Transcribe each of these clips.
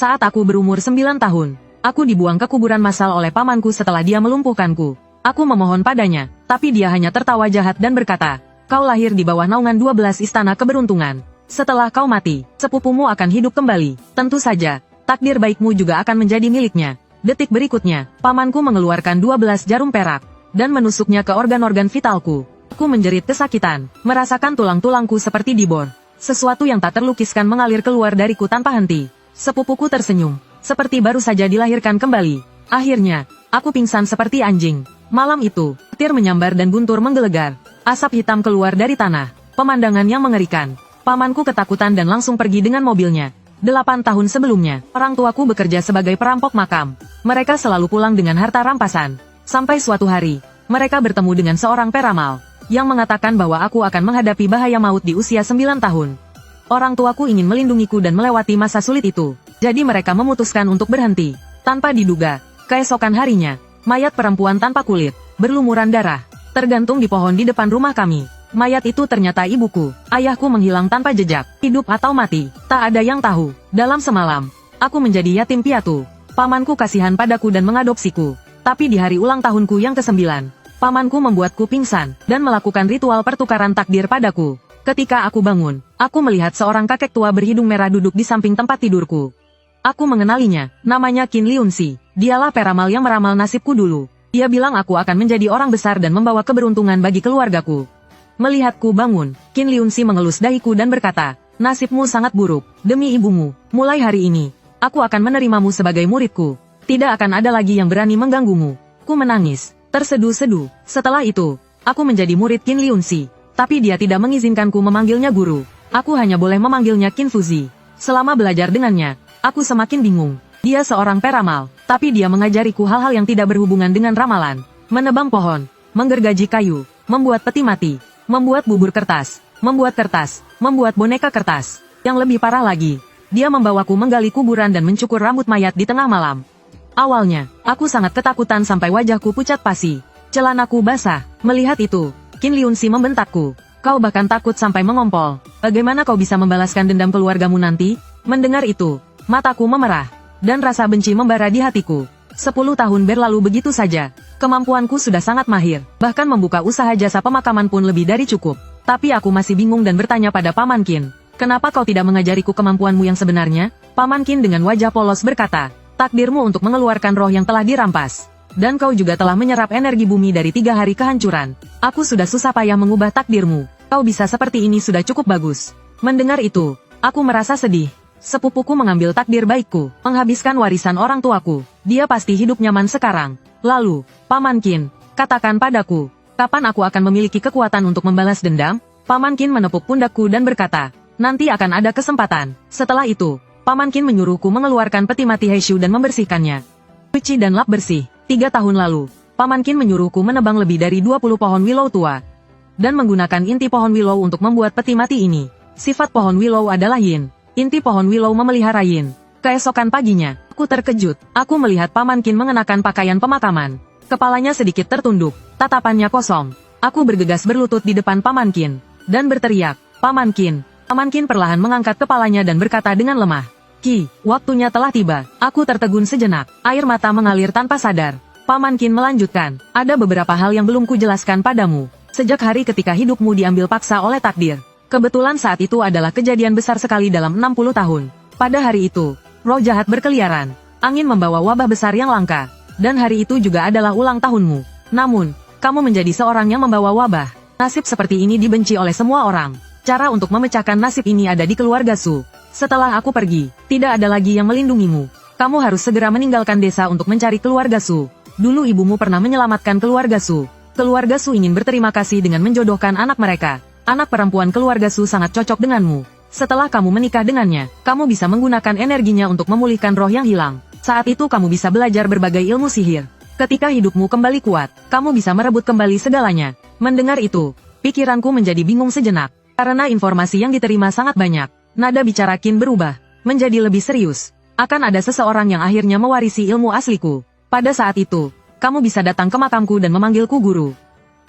Saat aku berumur 9 tahun, aku dibuang ke kuburan massal oleh pamanku setelah dia melumpuhkanku. Aku memohon padanya, tapi dia hanya tertawa jahat dan berkata, "Kau lahir di bawah naungan 12 istana keberuntungan. Setelah kau mati, sepupumu akan hidup kembali. Tentu saja, takdir baikmu juga akan menjadi miliknya." Detik berikutnya, pamanku mengeluarkan 12 jarum perak dan menusuknya ke organ-organ vitalku. Aku menjerit kesakitan, merasakan tulang-tulangku seperti dibor. Sesuatu yang tak terlukiskan mengalir keluar dariku tanpa henti. Sepupuku tersenyum, seperti baru saja dilahirkan kembali. Akhirnya, aku pingsan seperti anjing. Malam itu, petir menyambar dan guntur menggelegar. Asap hitam keluar dari tanah. Pemandangan yang mengerikan. Pamanku ketakutan dan langsung pergi dengan mobilnya. 8 tahun sebelumnya, orang tuaku bekerja sebagai perampok makam. Mereka selalu pulang dengan harta rampasan. Sampai suatu hari, mereka bertemu dengan seorang peramal yang mengatakan bahwa aku akan menghadapi bahaya maut di usia 9 tahun. Orang tuaku ingin melindungiku dan melewati masa sulit itu. Jadi mereka memutuskan untuk berhenti. Tanpa diduga, keesokan harinya, mayat perempuan tanpa kulit, berlumuran darah, tergantung di pohon di depan rumah kami. Mayat itu ternyata ibuku. Ayahku menghilang tanpa jejak, hidup atau mati, tak ada yang tahu. Dalam semalam, aku menjadi yatim piatu. Pamanku kasihan padaku dan mengadopsiku. Tapi di hari ulang tahunku yang ke-9, pamanku membuatku pingsan dan melakukan ritual pertukaran takdir padaku. Ketika aku bangun, aku melihat seorang kakek tua berhidung merah duduk di samping tempat tidurku. Aku mengenalinya, namanya Qin Liunxi. Dialah peramal yang meramal nasibku dulu. Dia bilang aku akan menjadi orang besar dan membawa keberuntungan bagi keluargaku. Melihatku bangun, Qin Liunxi mengelus dahiku dan berkata, "Nasibmu sangat buruk, demi ibumu. Mulai hari ini, aku akan menerimamu sebagai muridku. Tidak akan ada lagi yang berani mengganggumu." Ku menangis, terseduh-seduh. Setelah itu, aku menjadi murid Qin Liunxi. Tapi dia tidak mengizinkanku memanggilnya guru. Aku hanya boleh memanggilnya Qin Fuzi. Selama belajar dengannya, aku semakin bingung. Dia seorang peramal, tapi dia mengajariku hal-hal yang tidak berhubungan dengan ramalan. Menebang pohon, menggergaji kayu, membuat peti mati, membuat bubur kertas, membuat boneka kertas. Yang lebih parah lagi, dia membawaku menggali kuburan dan mencukur rambut mayat di tengah malam. Awalnya, aku sangat ketakutan sampai wajahku pucat pasi. Celanaku basah. Melihat itu, Qin Liunxi membentakku. "Kau bahkan takut sampai mengompol. Bagaimana kau bisa membalaskan dendam keluargamu nanti?" Mendengar itu, mataku memerah, dan rasa benci membara di hatiku. 10 tahun berlalu begitu saja. Kemampuanku sudah sangat mahir, bahkan membuka usaha jasa pemakaman pun lebih dari cukup. Tapi aku masih bingung dan bertanya pada Paman Qin, "Kenapa kau tidak mengajariku kemampuanmu yang sebenarnya?" Paman Qin dengan wajah polos berkata, "Takdirmu untuk mengeluarkan roh yang telah dirampas. Dan kau juga telah menyerap energi bumi dari 3 hari kehancuran. Aku sudah susah payah mengubah takdirmu. Kau bisa seperti ini sudah cukup bagus." Mendengar itu, aku merasa sedih. Sepupuku mengambil takdir baikku, menghabiskan warisan orang tuaku. Dia pasti hidup nyaman sekarang. Lalu, Paman Qin, katakan padaku, kapan aku akan memiliki kekuatan untuk membalas dendam? Paman Qin menepuk pundakku dan berkata, "Nanti akan ada kesempatan." Setelah itu, Paman Qin menyuruhku mengeluarkan peti mati Heishu dan membersihkannya. Cuci dan lap bersih. 3 tahun lalu, Paman Qin menyuruhku menebang lebih dari 20 pohon willow tua dan menggunakan inti pohon willow untuk membuat peti mati ini. Sifat pohon willow adalah yin. Inti pohon willow memelihara yin. Keesokan paginya, aku terkejut. Aku melihat Paman Qin mengenakan pakaian pemakaman. Kepalanya sedikit tertunduk, tatapannya kosong. Aku bergegas berlutut di depan Paman Qin dan berteriak, "Paman Qin." Paman Qin perlahan mengangkat kepalanya dan berkata dengan lemah, "Ki, waktunya telah tiba." Aku tertegun sejenak, air mata mengalir tanpa sadar. Paman Qin melanjutkan, "Ada beberapa hal yang belum kujelaskan padamu. Sejak hari ketika hidupmu diambil paksa oleh takdir. Kebetulan saat itu adalah kejadian besar sekali dalam 60 tahun. Pada hari itu, roh jahat berkeliaran. Angin membawa wabah besar yang langka. Dan hari itu juga adalah ulang tahunmu. Namun, kamu menjadi seorang yang membawa wabah. Nasib seperti ini dibenci oleh semua orang. Cara untuk memecahkan nasib ini ada di keluarga Su. Setelah aku pergi, tidak ada lagi yang melindungimu. Kamu harus segera meninggalkan desa untuk mencari keluarga Su. Dulu ibumu pernah menyelamatkan keluarga Su. Keluarga Su ingin berterima kasih dengan menjodohkan anak mereka. Anak perempuan keluarga Su sangat cocok denganmu. Setelah kamu menikah dengannya, kamu bisa menggunakan energinya untuk memulihkan roh yang hilang. Saat itu kamu bisa belajar berbagai ilmu sihir. Ketika hidupmu kembali kuat, kamu bisa merebut kembali segalanya." Mendengar itu, pikiranku menjadi bingung sejenak. Karena informasi yang diterima sangat banyak, nada bicara Qin berubah, menjadi lebih serius. Akan ada seseorang yang akhirnya mewarisi ilmu asliku. Pada saat itu, kamu bisa datang ke makamku dan memanggilku guru.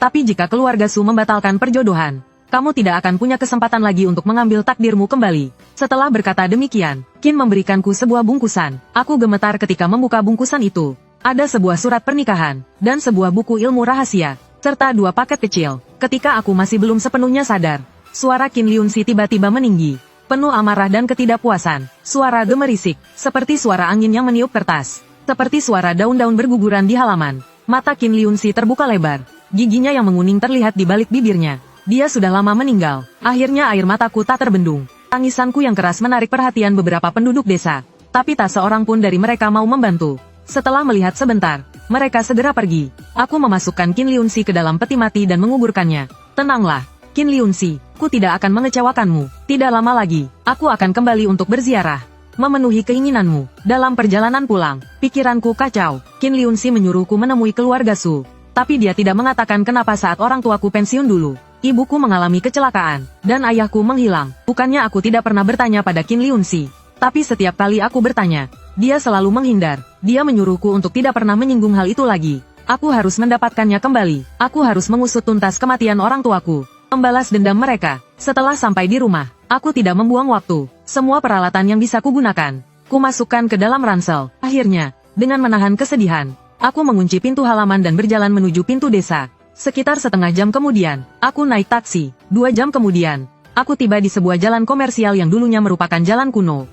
Tapi jika keluarga Su membatalkan perjodohan, kamu tidak akan punya kesempatan lagi untuk mengambil takdirmu kembali. Setelah berkata demikian, Qin memberikanku sebuah bungkusan. Aku gemetar ketika membuka bungkusan itu. Ada sebuah surat pernikahan, dan sebuah buku ilmu rahasia, serta 2 paket kecil. Ketika aku masih belum sepenuhnya sadar, suara Qin Liunxi tiba-tiba meninggi. Penuh amarah dan ketidakpuasan. Suara gemerisik, seperti suara angin yang meniup kertas. Seperti suara daun-daun berguguran di halaman. Mata Qin Liunxi terbuka lebar. Giginya yang menguning terlihat di balik bibirnya. Dia sudah lama meninggal. Akhirnya air mataku tak terbendung. Tangisanku yang keras menarik perhatian beberapa penduduk desa. Tapi tak seorang pun dari mereka mau membantu. Setelah melihat sebentar, mereka segera pergi. Aku memasukkan Qin Liunxi ke dalam peti mati dan menguburkannya. Tenanglah, Qin Liunxi, ku tidak akan mengecewakanmu. Tidak lama lagi, aku akan kembali untuk berziarah. Memenuhi keinginanmu. Dalam perjalanan pulang, pikiranku kacau. Qin Liunxi menyuruhku menemui keluarga Su. Tapi dia tidak mengatakan kenapa saat orang tuaku pensiun dulu. Ibuku mengalami kecelakaan, dan ayahku menghilang. Bukannya aku tidak pernah bertanya pada Qin Liunxi. Tapi setiap kali aku bertanya, dia selalu menghindar. Dia menyuruhku untuk tidak pernah menyinggung hal itu lagi. Aku harus mendapatkannya kembali. Aku harus mengusut tuntas kematian orang tuaku. Membalas dendam mereka. Setelah sampai di rumah, aku tidak membuang waktu. Semua peralatan yang bisa kugunakan, kumasukkan ke dalam ransel. Akhirnya, dengan menahan kesedihan, aku mengunci pintu halaman dan berjalan menuju pintu desa. Sekitar setengah jam kemudian, aku naik taksi. 2 jam kemudian, aku tiba di sebuah jalan komersial yang dulunya merupakan jalan kuno.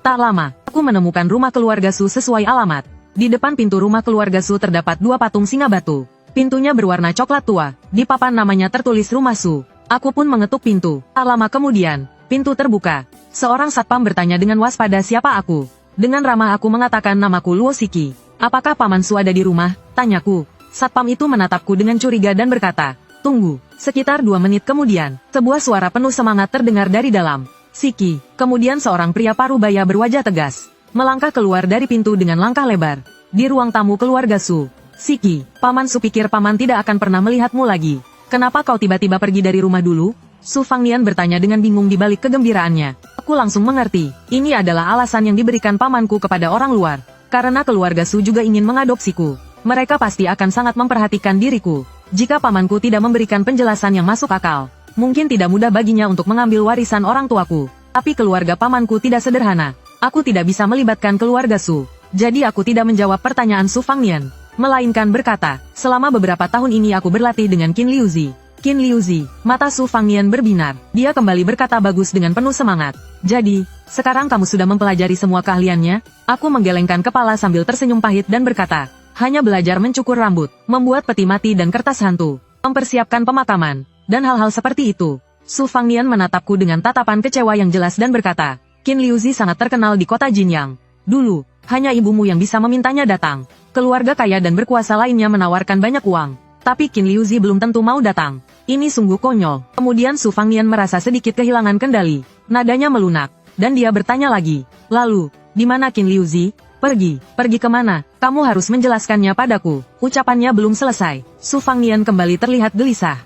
Tak lama, aku menemukan rumah keluarga Su sesuai alamat. Di depan pintu rumah keluarga Su terdapat 2 patung singa batu. Pintunya berwarna coklat tua. Di papan namanya tertulis rumah Su. Aku pun mengetuk pintu. Tak lama kemudian, pintu terbuka. Seorang satpam bertanya dengan waspada siapa aku. Dengan ramah aku mengatakan namaku Luo Siki. Apakah Paman Su ada di rumah? Tanyaku. Satpam itu menatapku dengan curiga dan berkata, tunggu. Sekitar 2 menit kemudian, sebuah suara penuh semangat terdengar dari dalam. Siki. Kemudian seorang pria parubaya berwajah tegas melangkah keluar dari pintu dengan langkah lebar. Di ruang tamu keluarga Su. Siki, Paman Su pikir Paman tidak akan pernah melihatmu lagi. Kenapa kau tiba-tiba pergi dari rumah dulu? Su Fangnian bertanya dengan bingung di balik kegembiraannya. Aku langsung mengerti. Ini adalah alasan yang diberikan pamanku kepada orang luar. Karena keluarga Su juga ingin mengadopsiku. Mereka pasti akan sangat memperhatikan diriku. Jika pamanku tidak memberikan penjelasan yang masuk akal, mungkin tidak mudah baginya untuk mengambil warisan orang tuaku. Tapi keluarga pamanku tidak sederhana. Aku tidak bisa melibatkan keluarga Su. Jadi aku tidak menjawab pertanyaan Su Fangnian, melainkan berkata, selama beberapa tahun ini aku berlatih dengan Qin Liuzi. Qin Liuzi, mata Su Fangnian berbinar. Dia kembali berkata bagus dengan penuh semangat. Jadi, sekarang kamu sudah mempelajari semua keahliannya? Aku menggelengkan kepala sambil tersenyum pahit dan berkata, hanya belajar mencukur rambut, membuat peti mati dan kertas hantu, mempersiapkan pemakaman, dan hal-hal seperti itu. Su Fangnian menatapku dengan tatapan kecewa yang jelas dan berkata, Qin Liuzi sangat terkenal di kota Jinyang. Dulu, hanya ibumu yang bisa memintanya datang. Keluarga kaya dan berkuasa lainnya menawarkan banyak uang. Tapi Qin Liuzi belum tentu mau datang. Ini sungguh konyol. Kemudian Su Fangnian merasa sedikit kehilangan kendali. Nadanya melunak, dan dia bertanya lagi. Lalu, di mana Qin Liuzi? Pergi kemana? Kamu harus menjelaskannya padaku. Ucapannya belum selesai. Su Fangnian kembali terlihat gelisah.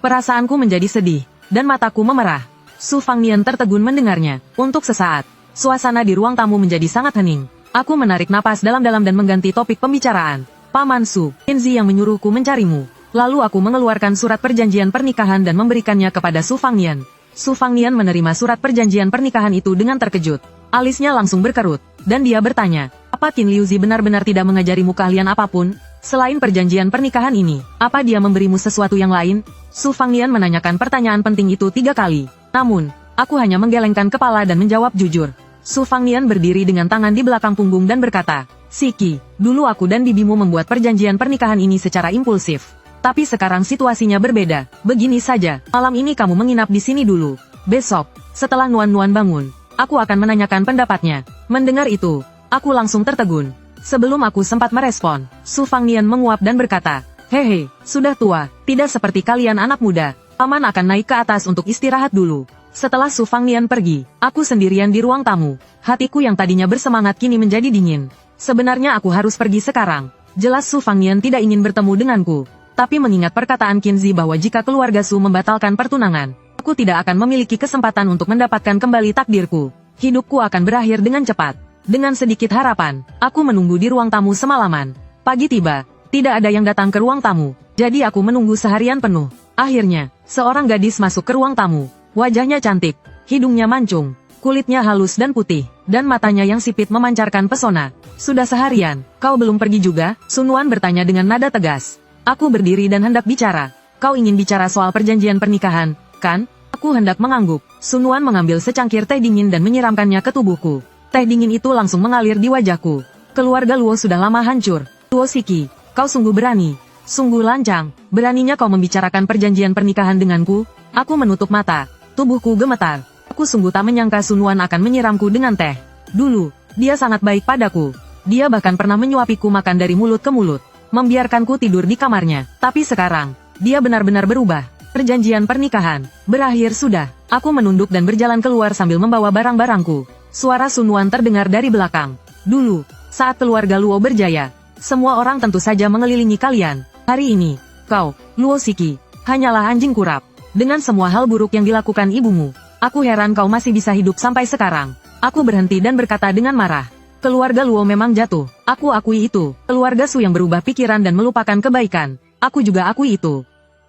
Perasaanku menjadi sedih, dan mataku memerah. Su Fangnian tertegun mendengarnya. Untuk sesaat, suasana di ruang tamu menjadi sangat hening. Aku menarik napas dalam-dalam dan mengganti topik pembicaraan. Paman Su, Qinzi yang menyuruhku mencarimu. Lalu aku mengeluarkan surat perjanjian pernikahan dan memberikannya kepada Su Fangnian. Su Fangnian menerima surat perjanjian pernikahan itu dengan terkejut. Alisnya langsung berkerut, dan dia bertanya, apa Qin Liuzi benar-benar tidak mengajarimu keahlian apapun? Selain perjanjian pernikahan ini, apa dia memberimu sesuatu yang lain? Su Fangnian menanyakan pertanyaan penting itu 3 kali. Namun, aku hanya menggelengkan kepala dan menjawab jujur. Su Fangnian berdiri dengan tangan di belakang punggung dan berkata, Siki, dulu aku dan bibimu membuat perjanjian pernikahan ini secara impulsif. Tapi sekarang situasinya berbeda. Begini saja, malam ini kamu menginap di sini dulu. Besok, setelah Nuan-Nuan bangun, aku akan menanyakan pendapatnya. Mendengar itu, aku langsung tertegun. Sebelum aku sempat merespon, Su Fangnian menguap dan berkata, Hehe, sudah tua, tidak seperti kalian anak muda. Paman akan naik ke atas untuk istirahat dulu. Setelah Su Fangnian pergi, aku sendirian di ruang tamu. Hatiku yang tadinya bersemangat kini menjadi dingin. Sebenarnya aku harus pergi sekarang. Jelas Su Fangnian tidak ingin bertemu denganku. Tapi mengingat perkataan Qinzi bahwa jika keluarga Su membatalkan pertunangan, aku tidak akan memiliki kesempatan untuk mendapatkan kembali takdirku. Hidupku akan berakhir dengan cepat. Dengan sedikit harapan, aku menunggu di ruang tamu semalaman. Pagi tiba, tidak ada yang datang ke ruang tamu. Jadi aku menunggu seharian penuh. Akhirnya, Seorang gadis masuk ke ruang tamu. Wajahnya cantik, hidungnya mancung, kulitnya halus dan putih, dan matanya yang sipit memancarkan pesona. Sudah seharian, kau belum pergi juga? Sun Wan bertanya dengan nada tegas. Aku berdiri dan hendak bicara. Kau ingin bicara soal perjanjian pernikahan, kan? Aku hendak mengangguk. Sun Wan mengambil secangkir teh dingin dan menyiramkannya ke tubuhku. Teh dingin itu langsung mengalir di wajahku. Keluarga Luo sudah lama hancur. Luo Shiki, kau sungguh berani. Sungguh lancang. Beraninya kau membicarakan perjanjian pernikahan denganku? Aku menutup mata. Tubuhku gemetar. Aku sungguh tak menyangka Sun Wan akan menyiramku dengan teh. Dulu, dia sangat baik padaku. Dia bahkan pernah menyuapiku makan dari mulut ke mulut. Membiarkanku tidur di kamarnya. Tapi sekarang, dia benar-benar berubah. Perjanjian pernikahan berakhir sudah. Aku menunduk dan berjalan keluar sambil membawa barang-barangku. Suara Sun Wan terdengar dari belakang. Dulu, saat keluarga Luo berjaya, semua orang tentu saja mengelilingi kalian. Hari ini, kau, Luo Shiki, hanyalah anjing kurap. Dengan semua hal buruk yang dilakukan ibumu, aku heran kau masih bisa hidup sampai sekarang. Aku berhenti dan berkata dengan marah. Keluarga Luo memang jatuh. Aku akui itu. Keluarga Su yang berubah pikiran dan melupakan kebaikan. Aku juga akui itu.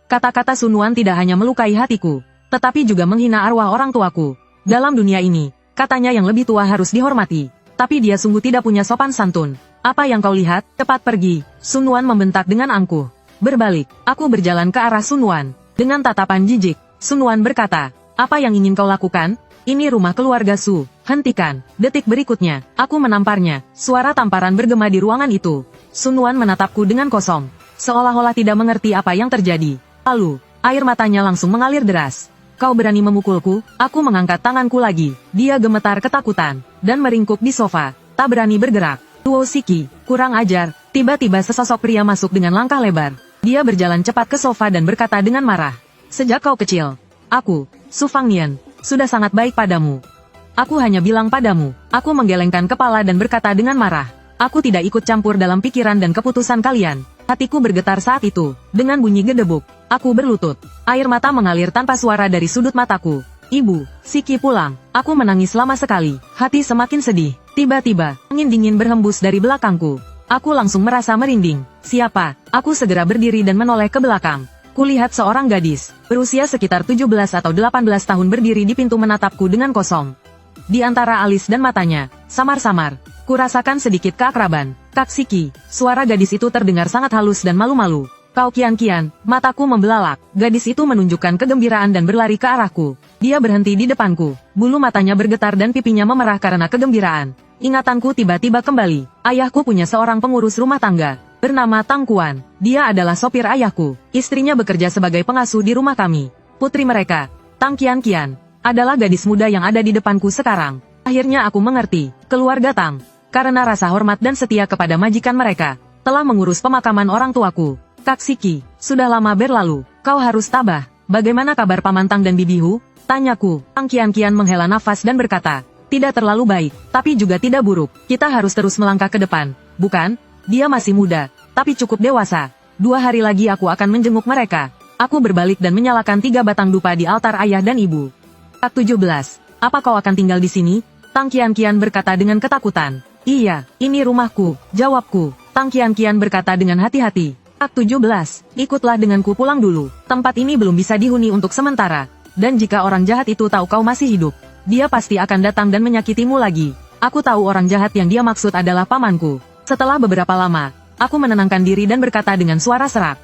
Kata-kata Sun Wan tidak hanya melukai hatiku, tetapi juga menghina arwah orang tuaku. Dalam dunia ini, katanya yang lebih tua harus dihormati. Tapi dia sungguh tidak punya sopan santun. Apa yang kau lihat? Cepat pergi. Sun Wan membentak dengan angkuh. Berbalik, aku berjalan ke arah Sun Wan. Dengan tatapan jijik, Sun Wan berkata, apa yang ingin kau lakukan? Ini rumah keluarga Su. Hentikan. Detik berikutnya, aku menamparnya. Suara tamparan bergema di ruangan itu. Sun Wan menatapku dengan kosong, seolah-olah tidak mengerti apa yang terjadi. Lalu, air matanya langsung mengalir deras. Kau berani memukulku? Aku mengangkat tanganku lagi. Dia gemetar ketakutan, dan meringkuk di sofa. Tak berani bergerak. Luo Shiki, kurang ajar. Tiba-tiba sesosok pria masuk dengan langkah lebar. Dia berjalan cepat ke sofa dan berkata dengan marah. Sejak kau kecil, aku, Su Fangnian, sudah sangat baik padamu. Aku hanya bilang padamu. Aku menggelengkan kepala dan berkata dengan marah. Aku tidak ikut campur dalam pikiran dan keputusan kalian. Hatiku bergetar saat itu. Dengan bunyi gedebuk, aku berlutut. Air mata mengalir tanpa suara dari sudut mataku. Ibu, Shiki pulang. Aku menangis lama sekali. Hati semakin sedih. Tiba-tiba, angin dingin berhembus dari belakangku. Aku langsung merasa merinding. Siapa? Aku segera berdiri dan menoleh ke belakang. Kulihat seorang gadis, berusia sekitar 17 atau 18 tahun berdiri di pintu menatapku dengan kosong. Di antara alis dan matanya, samar-samar, kurasakan sedikit keakraban. Kak Shiki, suara gadis itu terdengar sangat halus dan malu-malu. Kau kian-kian, mataku membelalak. Gadis itu menunjukkan kegembiraan dan berlari ke arahku. Dia berhenti di depanku. Bulu matanya bergetar dan pipinya memerah karena kegembiraan. Ingatanku tiba-tiba kembali. Ayahku punya seorang pengurus rumah tangga, bernama Tang Kuan. Dia adalah sopir ayahku. Istrinya bekerja sebagai pengasuh di rumah kami. Putri mereka, Tang Qian-Qian, adalah gadis muda yang ada di depanku sekarang. Akhirnya aku mengerti. Keluarga Tang, karena rasa hormat dan setia kepada majikan mereka, telah mengurus pemakaman orang tuaku. Kak Shiki, sudah lama berlalu. Kau harus tabah. Bagaimana kabar Paman Tang dan Bibihu? Tanyaku. Tang Qian-Qian menghela nafas dan berkata, tidak terlalu baik, tapi juga tidak buruk. Kita harus terus melangkah ke depan, bukan? Dia masih muda, tapi cukup dewasa. 2 hari lagi aku akan menjenguk mereka. Aku berbalik dan menyalakan 3 batang dupa di altar ayah dan ibu. Ak 17. Apa kau akan tinggal di sini? Tang Qian-Qian berkata dengan ketakutan. Iya, ini rumahku, jawabku. Tang Qian-Qian berkata dengan hati-hati. Ak 17. Ikutlah denganku pulang dulu. Tempat ini belum bisa dihuni untuk sementara. Dan jika orang jahat itu tahu kau masih hidup, dia pasti akan datang dan menyakitimu lagi. Aku tahu orang jahat yang dia maksud adalah pamanku. Setelah beberapa lama, aku menenangkan diri dan berkata dengan suara serak.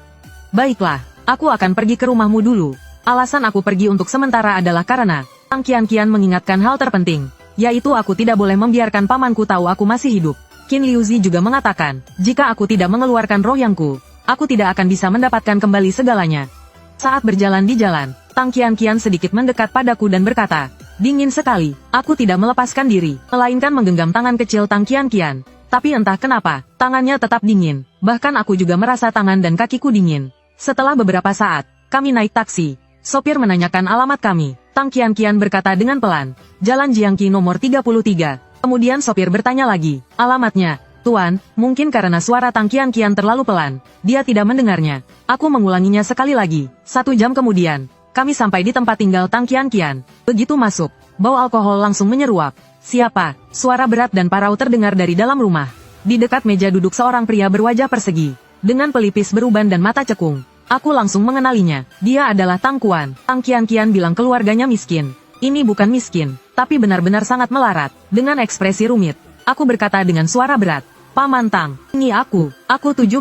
Baiklah, aku akan pergi ke rumahmu dulu. Alasan aku pergi untuk sementara adalah karena Tang Qian-Qian mengingatkan hal terpenting, yaitu aku tidak boleh membiarkan pamanku tahu aku masih hidup. Qin Liuzi juga mengatakan, jika aku tidak mengeluarkan roh yangku, aku tidak akan bisa mendapatkan kembali segalanya. Saat berjalan di jalan, Tang Qian-Qian sedikit mendekat padaku dan berkata, dingin sekali. Aku tidak melepaskan diri, melainkan menggenggam tangan kecil Tang Qian-Qian. Tapi entah kenapa, tangannya tetap dingin. Bahkan aku juga merasa tangan dan kakiku dingin. Setelah beberapa saat, kami naik taksi. Sopir menanyakan alamat kami. Tang Qian-Qian berkata dengan pelan, Jalan Jiangqi nomor 33. Kemudian sopir bertanya lagi, alamatnya, Tuan, mungkin karena suara Tang Qian-Qian terlalu pelan, dia tidak mendengarnya. Aku mengulanginya sekali lagi. 1 jam kemudian, kami sampai di tempat tinggal Tang Qian-Qian. Begitu masuk, bau alkohol langsung menyeruak. Siapa? Suara berat dan parau terdengar dari dalam rumah. Di dekat meja duduk seorang pria berwajah persegi, dengan pelipis beruban dan mata cekung. Aku langsung mengenalinya. Dia adalah Tang Kuan. Tang Qian bilang keluarganya miskin. Ini bukan miskin, tapi benar-benar sangat melarat. Dengan ekspresi rumit, aku berkata dengan suara berat. Paman Tang, ini aku 17.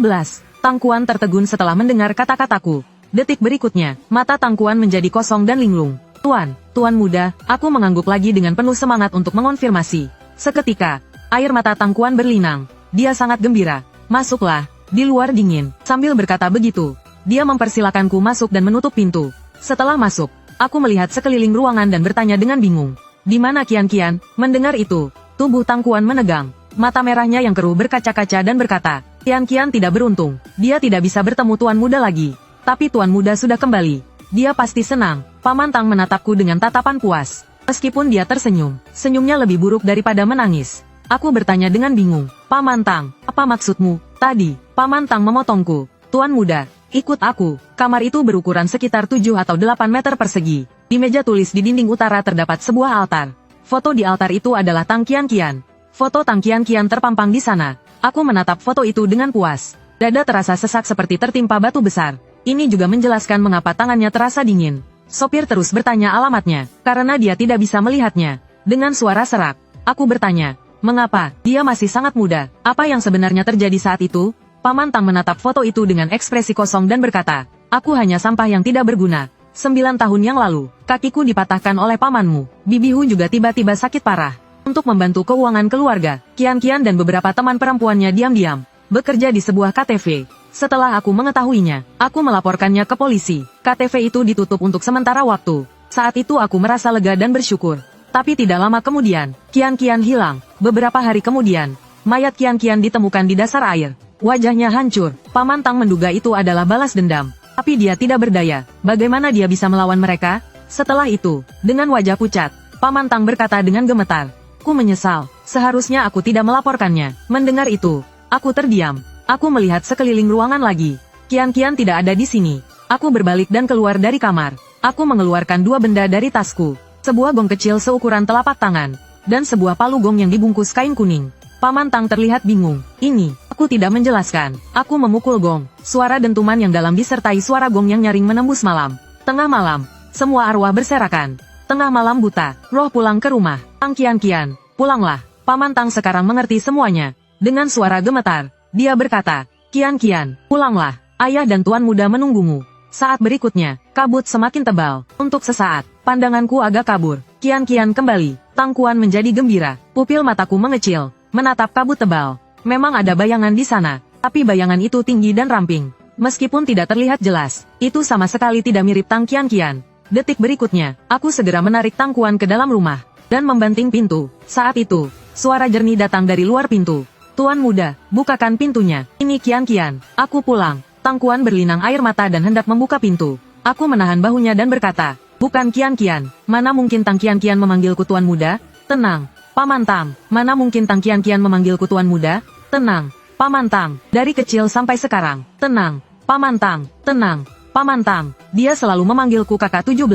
Tang Kuan tertegun setelah mendengar kata-kataku. Detik berikutnya, mata Tang Kuan menjadi kosong dan linglung. Tuan muda, aku mengangguk lagi dengan penuh semangat untuk mengonfirmasi. Seketika, air mata Tang Kuan berlinang. Dia sangat gembira. Masuklah, di luar dingin. Sambil berkata begitu, dia mempersilakanku masuk dan menutup pintu. Setelah masuk, aku melihat sekeliling ruangan dan bertanya dengan bingung. Di mana Qian? Mendengar itu, tubuh Tang Kuan menegang. Mata merahnya yang keruh berkaca-kaca dan berkata, Qian tidak beruntung. Dia tidak bisa bertemu Tuan Muda lagi. Tapi Tuan Muda sudah kembali. Dia pasti senang. Paman Tang menatapku dengan tatapan puas. Meskipun dia tersenyum, senyumnya lebih buruk daripada menangis. Aku bertanya dengan bingung. Paman Tang, apa maksudmu? Tadi, Paman Tang memotongku. Tuan Muda, ikut aku. Kamar itu berukuran sekitar 7 atau 8 meter persegi. Di meja tulis di dinding utara terdapat sebuah altar. Foto di altar itu adalah Tang Qian. Foto Tang Qian terpampang di sana. Aku menatap foto itu dengan puas. Dada terasa sesak seperti tertimpa batu besar. Ini juga menjelaskan mengapa tangannya terasa dingin. Sopir terus bertanya alamatnya, karena dia tidak bisa melihatnya. Dengan suara serak, aku bertanya, mengapa? Dia masih sangat muda. Apa yang sebenarnya terjadi saat itu? Paman Tang menatap foto itu dengan ekspresi kosong dan berkata, aku hanya sampah yang tidak berguna. 9 tahun yang lalu, kakiku dipatahkan oleh pamanmu. Bibihu juga tiba-tiba sakit parah. Untuk membantu keuangan keluarga, Qian dan beberapa teman perempuannya diam-diam bekerja di sebuah KTV. Setelah aku mengetahuinya, aku melaporkannya ke polisi. KTV itu ditutup untuk sementara waktu. Saat itu aku merasa lega dan bersyukur. Tapi tidak lama kemudian, Qian hilang. Beberapa hari kemudian, mayat Qian ditemukan di dasar air. Wajahnya hancur. Paman Tang menduga itu adalah balas dendam. Tapi dia tidak berdaya. Bagaimana dia bisa melawan mereka? Setelah itu, dengan wajah pucat, Paman Tang berkata dengan gemetar. Aku menyesal. Seharusnya aku tidak melaporkannya. Mendengar itu, aku terdiam. Aku melihat sekeliling ruangan lagi. Qian tidak ada di sini. Aku berbalik dan keluar dari kamar. Aku mengeluarkan 2 benda dari tasku. Sebuah gong kecil seukuran telapak tangan. Dan sebuah palu gong yang dibungkus kain kuning. Paman Tang terlihat bingung. Ini, aku tidak menjelaskan. Aku memukul gong. Suara dentuman yang dalam disertai suara gong yang nyaring menembus malam. Tengah malam, semua arwah berserakan. Tengah malam buta, roh pulang ke rumah. Tang Qian, pulanglah. Paman Tang sekarang mengerti semuanya. Dengan suara gemetar, dia berkata, Qian, pulanglah. Ayah dan Tuan Muda menunggumu. Saat berikutnya, kabut semakin tebal. Untuk sesaat, pandanganku agak kabur. Qian kembali. Tang Kuan menjadi gembira. Pupil mataku mengecil, menatap kabut tebal. Memang ada bayangan di sana, tapi bayangan itu tinggi dan ramping. Meskipun tidak terlihat jelas, itu sama sekali tidak mirip Tang Qian. Detik berikutnya, aku segera menarik Tang Kuan ke dalam rumah, dan membanting pintu. Saat itu, suara jernih datang dari luar pintu. Tuan Muda, bukakan pintunya. Ini Qian, aku pulang. Tang Kuan berlinang air mata dan hendak membuka pintu. Aku menahan bahunya dan berkata, bukan Qian. Mana mungkin Tang Qian memanggilku Tuan Muda? Tenang, Paman Tang. Mana mungkin Tang Qian memanggilku Tuan Muda? Tenang, Paman Tang. Dari kecil sampai sekarang. Tenang, Paman Tang. Tenang, Paman Tang. Dia selalu memanggilku kakak 17.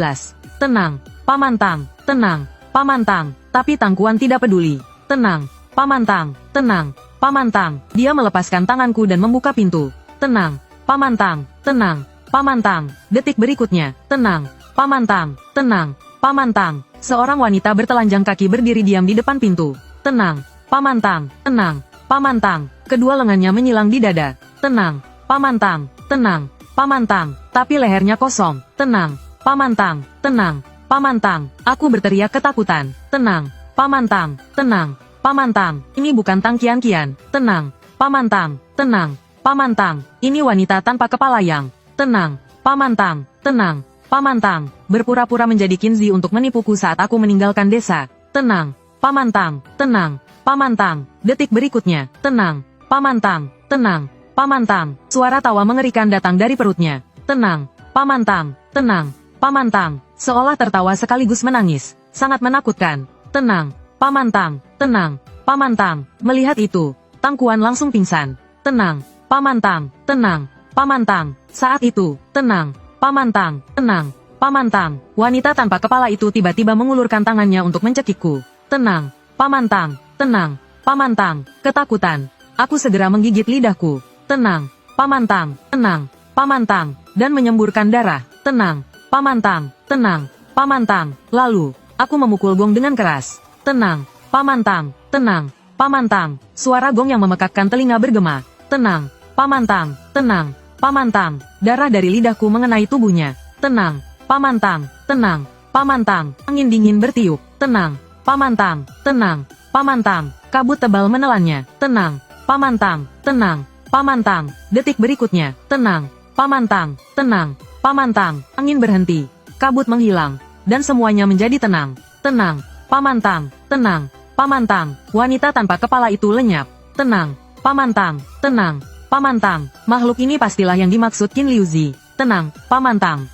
Tenang, Paman Tang. Tenang, Paman Tang. Tapi Tang Kuan tidak peduli. Tenang, Paman Tang. Tenang, Paman Tang. Dia melepaskan tanganku dan membuka pintu. Tenang, Paman Tang. Tenang, Paman Tang. Detik berikutnya, tenang, Paman Tang. Tenang, Paman Tang. Seorang wanita bertelanjang kaki berdiri diam di depan pintu. Tenang, Paman Tang. Tenang, Paman Tang. Kedua lengannya menyilang di dada. Tenang, Paman Tang. Tenang, Paman Tang. Tapi lehernya kosong. Tenang, Paman Tang. Tenang, Paman Tang. Aku berteriak ketakutan. Tenang, Paman Tang. Tenang, Paman Tang. Ini bukan Tang Qian. Tenang, Paman Tang. Tenang, Paman Tang. Ini wanita tanpa kepala yang tenang, Paman Tang. Tenang, Paman Tang. Berpura-pura menjadi Qinzi untuk menipuku saat aku meninggalkan desa. Tenang, Paman Tang. Tenang, Paman Tang. Detik berikutnya, tenang, Paman Tang. Tenang, Paman Tang. Suara tawa mengerikan datang dari perutnya. Tenang, Paman Tang. Tenang, Paman Tang. Seolah tertawa sekaligus menangis. Sangat menakutkan. Tenang, Paman Tang. Tenang, Paman Tang. Melihat itu, Tang Kuan langsung pingsan. Tenang, Paman Tang. Tenang, Paman Tang. Saat itu, tenang, Paman Tang. Tenang, Paman Tang. Wanita tanpa kepala itu tiba-tiba mengulurkan tangannya untuk mencekikku. Tenang, Paman Tang. Tenang, Paman Tang. Ketakutan. Aku segera menggigit lidahku. Tenang, Paman Tang. Tenang, Paman Tang. dan menyemburkan darah. Tenang, Paman Tang, tenang, Paman Tang. Lalu, aku memukul gong dengan keras. Tenang, Paman Tang, tenang, Paman Tang. Suara gong yang memekakkan telinga bergema. Tenang, Paman Tang, tenang, Paman Tang. Darah dari lidahku mengenai tubuhnya. Tenang, Paman Tang, tenang, Paman Tang. Angin dingin bertiup. Tenang, Paman Tang, tenang, Paman Tang. Kabut tebal menelannya. Tenang, Paman Tang, tenang, Paman Tang. Detik berikutnya. Tenang, Paman Tang, tenang, Paman Tang. Angin berhenti. Kabut menghilang. Dan semuanya menjadi tenang. Tenang, Paman Tang, tenang, Paman Tang. Wanita tanpa kepala itu lenyap. Tenang, Paman Tang, tenang, Paman Tang. Makhluk ini pastilah yang dimaksud Qin Liuzi. Tenang, Paman Tang.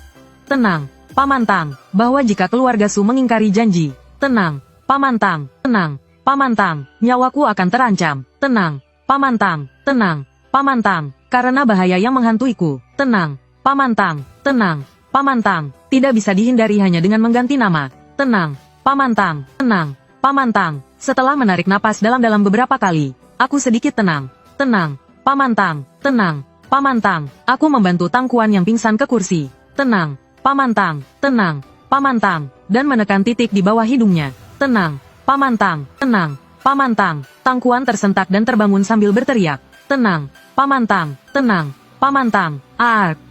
Tenang, Paman Tang. Bahwa jika keluarga Su mengingkari janji. Tenang, Paman Tang, tenang, Paman Tang. Nyawaku akan terancam. Tenang, Paman Tang, tenang, Paman Tang. Karena bahaya yang menghantuiku. Tenang, Paman Tang, tenang, Paman Tang. Tidak bisa dihindari hanya dengan mengganti nama. Tenang, Paman Tang, tenang, Paman Tang. Setelah menarik napas dalam-dalam beberapa kali, aku sedikit tenang. Tenang, Paman Tang, tenang, Paman Tang. Aku membantu Tang Kuan yang pingsan ke kursi. Tenang, Paman Tang, tenang, Paman Tang. Dan menekan titik di bawah hidungnya. Tenang, Paman Tang, tenang, Paman Tang. Tang Kuan tersentak dan terbangun sambil berteriak. Tenang, Paman Tang, tenang, Paman Tang.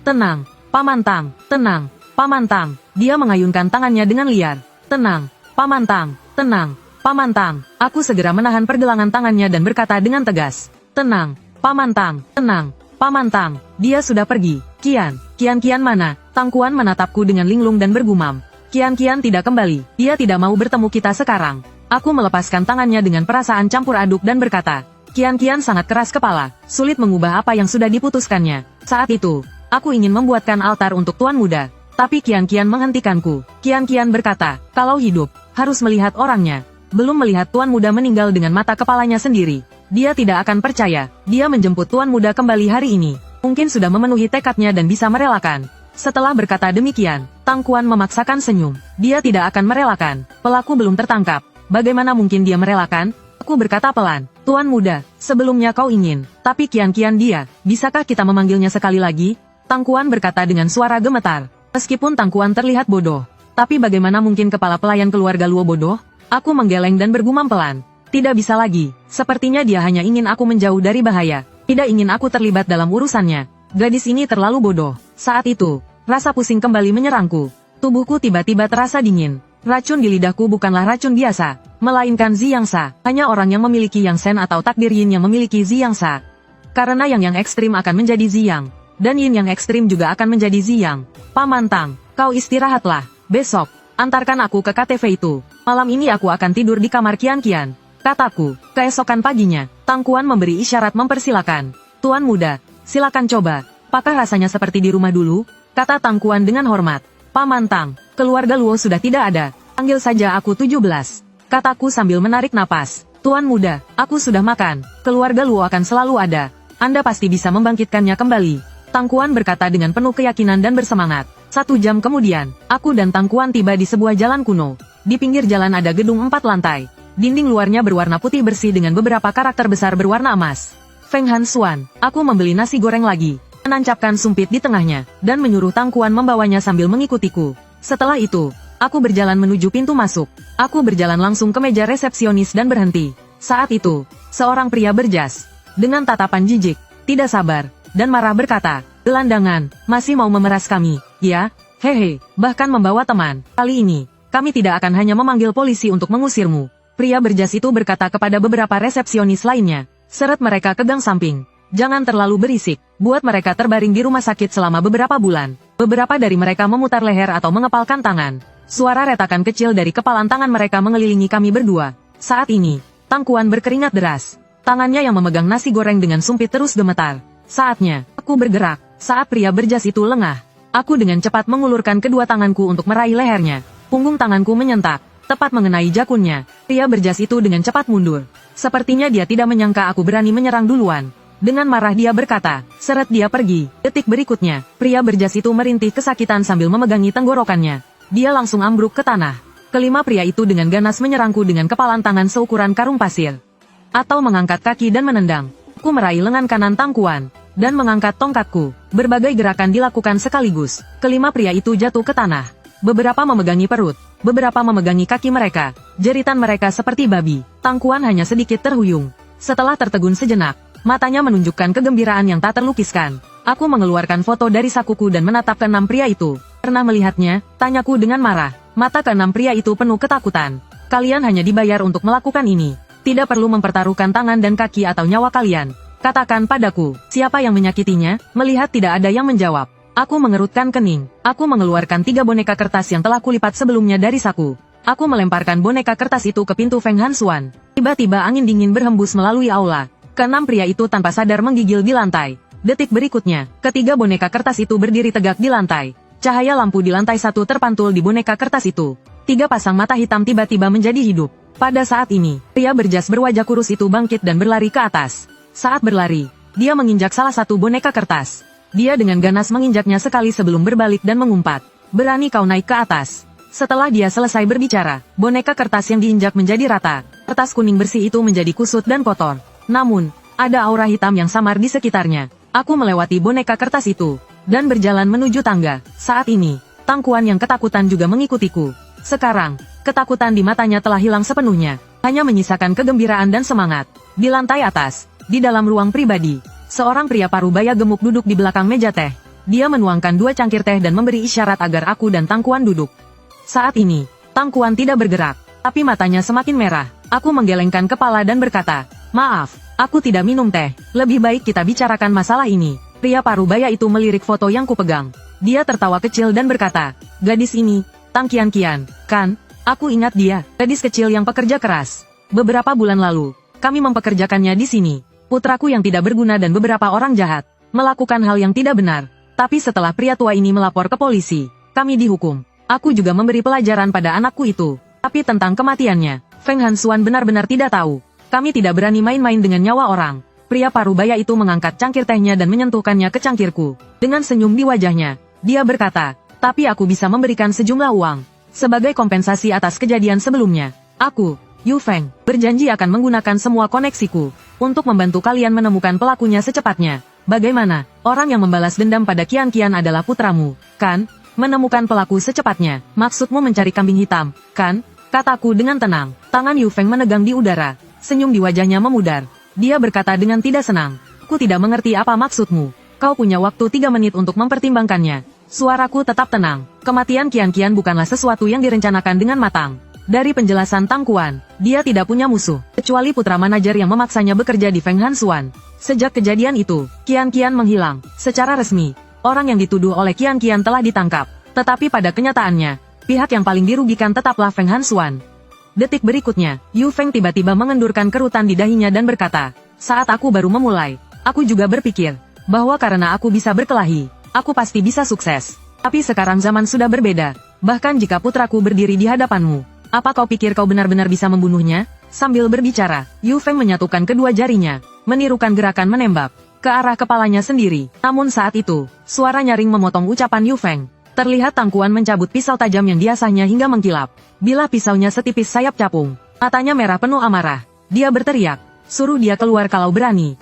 Tenang, Paman Tang, tenang, Paman Tang. Dia mengayunkan tangannya dengan liar. Tenang, Paman Tang, tenang, Paman Tang. Aku segera menahan pergelangan tangannya dan berkata dengan tegas. Tenang, Paman Tang, tenang, Paman Tang. Dia sudah pergi. Kian mana? Tang Kuan menatapku dengan linglung dan bergumam. Kian tidak kembali. Dia tidak mau bertemu kita sekarang. Aku melepaskan tangannya dengan perasaan campur aduk dan berkata. Kian sangat keras kepala. Sulit mengubah apa yang sudah diputuskannya. Saat itu, aku ingin membuatkan altar untuk Tuan Muda. Tapi Kian menghentikanku. Kian berkata, kalau hidup, harus melihat orangnya. Belum melihat Tuan Muda meninggal dengan mata kepalanya sendiri. Dia tidak akan percaya. Dia menjemput Tuan Muda kembali hari ini. Mungkin sudah memenuhi tekadnya dan bisa merelakan. Setelah berkata demikian, Tang Kuan memaksakan senyum. Dia tidak akan merelakan. Pelaku belum tertangkap. Bagaimana mungkin dia merelakan? Aku berkata pelan. Tuan Muda, sebelumnya kau ingin. Tapi Kian dia. Bisakah kita memanggilnya sekali lagi? Tang Kuan berkata dengan suara gemetar. Meskipun Tang Kuan terlihat bodoh. Tapi bagaimana mungkin kepala pelayan keluarga Luo bodoh? Aku menggeleng dan bergumam pelan. Tidak bisa lagi. Sepertinya dia hanya ingin aku menjauh dari bahaya. Tidak ingin aku terlibat dalam urusannya. Gadis ini terlalu bodoh. Saat itu, rasa pusing kembali menyerangku. Tubuhku tiba-tiba terasa dingin. Racun di lidahku bukanlah racun biasa, melainkan Ziyangsa. Hanya orang yang memiliki Yang Sen atau takdir Yin yang memiliki Ziyangsa. Karena yang ekstrim akan menjadi Ziyang. Dan Yin yang ekstrim juga akan menjadi Ziyang. Paman Tang, kau istirahatlah. Besok, antarkan aku ke KTV itu. Malam ini aku akan tidur di kamar Kian. Kataku. Keesokan paginya, Tang Kuan memberi isyarat mempersilakan. Tuan Muda, silakan coba. Apakah rasanya seperti di rumah dulu? Kata Tang Kuan dengan hormat. Paman Tang, keluarga Luo sudah tidak ada. Panggil saja aku 17. Kataku sambil menarik napas. Tuan Muda, aku sudah makan. Keluarga Luo akan selalu ada. Anda pasti bisa membangkitkannya kembali. Tang Kuan berkata dengan penuh keyakinan dan bersemangat. 1 jam kemudian, aku dan Tang Kuan tiba di sebuah jalan kuno. Di pinggir jalan ada gedung 4 lantai. Dinding luarnya berwarna putih bersih dengan beberapa karakter besar berwarna emas. Feng Han Xuan, aku membeli nasi goreng lagi. Menancapkan sumpit di tengahnya, dan menyuruh Tang Kuan membawanya sambil mengikutiku. Setelah itu, aku berjalan menuju pintu masuk. Aku berjalan langsung ke meja resepsionis dan berhenti. Saat itu, seorang pria berjas, dengan tatapan jijik, tidak sabar, dan marah berkata, gelandangan, masih mau memeras kami, ya? Hehe, bahkan membawa teman. Kali ini, kami tidak akan hanya memanggil polisi untuk mengusirmu. Pria berjas itu berkata kepada beberapa resepsionis lainnya. Seret mereka ke gang samping. Jangan terlalu berisik, buat mereka terbaring di rumah sakit selama beberapa bulan. Beberapa dari mereka memutar leher atau mengepalkan tangan. Suara retakan kecil dari kepalan tangan mereka mengelilingi kami berdua. Saat ini, Tang Kuan berkeringat deras. Tangannya yang memegang nasi goreng dengan sumpit terus gemetar. Saatnya, aku bergerak. Saat pria berjas itu lengah, aku dengan cepat mengulurkan kedua tanganku untuk meraih lehernya. Punggung tanganku menyentak, tepat mengenai jakunnya. Pria berjas itu dengan cepat mundur. Sepertinya dia tidak menyangka aku berani menyerang duluan. Dengan marah dia berkata, seret dia pergi. Detik berikutnya, pria berjas itu merintih kesakitan sambil memegangi tenggorokannya. Dia langsung ambruk ke tanah. Kelima pria itu dengan ganas menyerangku dengan kepalan tangan seukuran karung pasir. Atau mengangkat kaki dan menendang. Aku meraih lengan kanan Tang Kuan. dan mengangkat tongkatku. Berbagai gerakan dilakukan sekaligus. Kelima pria itu jatuh ke tanah. Beberapa memegangi perut, beberapa memegangi kaki mereka. Jeritan mereka seperti babi. Tangkuan hanya sedikit terhuyung. Setelah tertegun sejenak, matanya menunjukkan kegembiraan yang tak terlukiskan. Aku mengeluarkan foto dari sakuku dan menatap keenam pria itu. Pernah melihatnya? Tanyaku dengan marah. Mata keenam pria itu penuh ketakutan. Kalian hanya dibayar untuk melakukan ini. Tidak perlu mempertaruhkan tangan dan kaki atau nyawa kalian. Katakan padaku, siapa yang menyakitinya? Melihat tidak ada yang menjawab, aku mengerutkan kening. Aku mengeluarkan 3 boneka kertas yang telah kulipat sebelumnya dari saku. Aku melemparkan boneka kertas itu ke pintu Feng Hansuan. Tiba-tiba angin dingin berhembus melalui aula. Keenam pria itu tanpa sadar menggigil di lantai. Detik berikutnya, ketiga boneka kertas itu berdiri tegak di lantai. Cahaya lampu di lantai 1 terpantul di boneka kertas itu. 3 pasang mata hitam tiba-tiba menjadi hidup. Pada saat ini, pria berjas berwajah kurus itu bangkit dan berlari ke atas. Saat berlari, dia menginjak salah satu boneka kertas. Dia dengan ganas menginjaknya sekali sebelum berbalik dan mengumpat. Berani kau naik ke atas. Setelah dia selesai berbicara, boneka kertas yang diinjak menjadi rata. Kertas kuning bersih itu menjadi kusut dan kotor. Namun, ada aura hitam yang samar di sekitarnya. Aku melewati boneka kertas itu, dan berjalan menuju tangga. Saat ini, Tangkuan yang ketakutan juga mengikutiku. Sekarang, ketakutan di matanya telah hilang sepenuhnya. Hanya menyisakan kegembiraan dan semangat. Di lantai atas, di dalam ruang pribadi, seorang pria parubaya gemuk duduk di belakang meja teh. Dia menuangkan 2 cangkir teh dan memberi isyarat agar aku dan Tangkuan duduk. Saat ini, Tangkuan tidak bergerak, tapi matanya semakin merah. Aku menggelengkan kepala dan berkata, maaf, aku tidak minum teh. Lebih baik kita bicarakan masalah ini. Pria parubaya itu melirik foto yang kupegang. Dia tertawa kecil dan berkata, gadis ini, Tang Qianqian, kan? Aku ingat dia, gadis kecil yang pekerja keras. Beberapa bulan lalu, kami mempekerjakannya di sini. Putraku yang tidak berguna dan beberapa orang jahat melakukan hal yang tidak benar. Tapi setelah pria tua ini melapor ke polisi, kami dihukum. Aku juga memberi pelajaran pada anakku itu. Tapi tentang kematiannya, Feng Hansuan benar-benar tidak tahu. Kami tidak berani main-main dengan nyawa orang. Pria parubaya itu mengangkat cangkir tehnya dan menyentuhkannya ke cangkirku. Dengan senyum di wajahnya, dia berkata, tapi aku bisa memberikan sejumlah uang sebagai kompensasi atas kejadian sebelumnya. Aku, Yu Feng, berjanji akan menggunakan semua koneksiku untuk membantu kalian menemukan pelakunya secepatnya. Bagaimana? Orang yang membalas dendam pada Qianqian adalah putramu, kan? Menemukan pelaku secepatnya. Maksudmu mencari kambing hitam, kan? Kataku dengan tenang. Tangan Yu Feng menegang di udara. Senyum di wajahnya memudar. Dia berkata dengan tidak senang. Aku tidak mengerti apa maksudmu. Kau punya waktu 3 menit untuk mempertimbangkannya. Suaraku tetap tenang. Kematian Qianqian bukanlah sesuatu yang direncanakan dengan matang. Dari penjelasan Tangkuan, dia tidak punya musuh, kecuali putra manajer yang memaksanya bekerja di Feng Hansuan. Sejak kejadian itu, Qianqian menghilang. Secara resmi, orang yang dituduh oleh Qianqian telah ditangkap. Tetapi pada kenyataannya, pihak yang paling dirugikan tetaplah Feng Hansuan. Detik berikutnya, Yu Feng tiba-tiba mengendurkan kerutan di dahinya dan berkata, saat aku baru memulai, aku juga berpikir, bahwa karena aku bisa berkelahi, aku pasti bisa sukses. Tapi sekarang zaman sudah berbeda. Bahkan jika putraku berdiri di hadapanmu, apa kau pikir kau benar-benar bisa membunuhnya? Sambil berbicara, Yu Feng menyatukan kedua jarinya, menirukan gerakan menembak ke arah kepalanya sendiri. Namun saat itu, suara nyaring memotong ucapan Yu Feng. Terlihat Tangkuan mencabut pisau tajam yang diasahnya hingga mengkilap. Bilah pisaunya setipis sayap capung. Matanya merah penuh amarah. Dia berteriak, suruh dia keluar kalau berani.